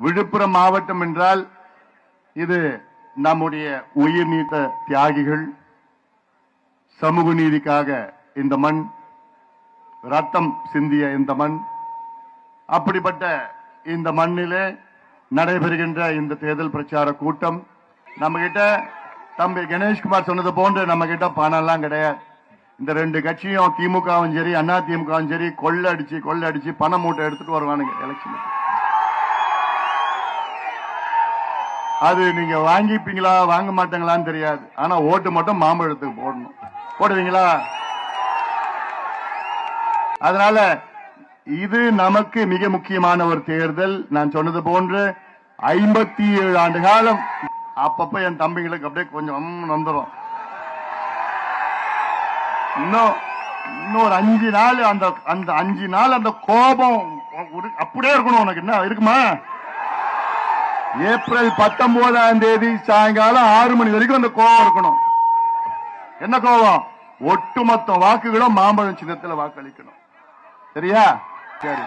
விழுப்புரம் மாவட்டம் என்றால் இது நம்முடைய உயிர் நீத்த தியாகிகள், சமூக நீதிக்காக இந்த மண் ரத்தம் சிந்திய இந்த மண். அப்படிப்பட்ட இந்த மண்ணிலே நடைபெறுகின்ற இந்த தேர்தல் பிரச்சார கூட்டம், நம்ம கிட்ட தம்பி கணேஷ்குமார் சொன்னது போன்று நம்ம கிட்ட பணம் எல்லாம் கிடையாது. இந்த ரெண்டு கட்சியும் திமுகவும் சரி அண்ணா திமுகவும் சரி கொள்ளடிச்சு பணம் மூட்டை எடுத்துட்டு வருவானுங்க எலெக்ஷனுக்கு. அது நீங்க வாங்கிப்பீங்களா வாங்க மாட்டீங்களான்னு தெரியாது. ஆனா ஓட்டு மட்டும் மாம்பழத்துக்கு போடணும். போடுவீங்களா? அதனால இது நமக்கு மிக முக்கியமான ஒரு தேர்தல். நான் சொன்னது போன்று 57 ஆண்டு காலம். அப்பப்ப என் தம்பிங்களுக்கு அப்படியே கொஞ்சம் வந்துடும். இன்னொரு 5 நாள் அந்த 5 நாள் அந்த கோபம் அப்படியே இருக்கணும். உனக்கு என்ன இருக்குமா? ஏப்ரல் 19ஆம் தேதி சாயங்காலம் 6 மணி வரைக்கும் அந்த கோபம் இருக்கணும். என்ன கோபம்? ஒட்டுமொத்த வாக்குகளும் மாம்பழம் சின்னத்தில் வாக்களிக்கணும். சரியா? சரி.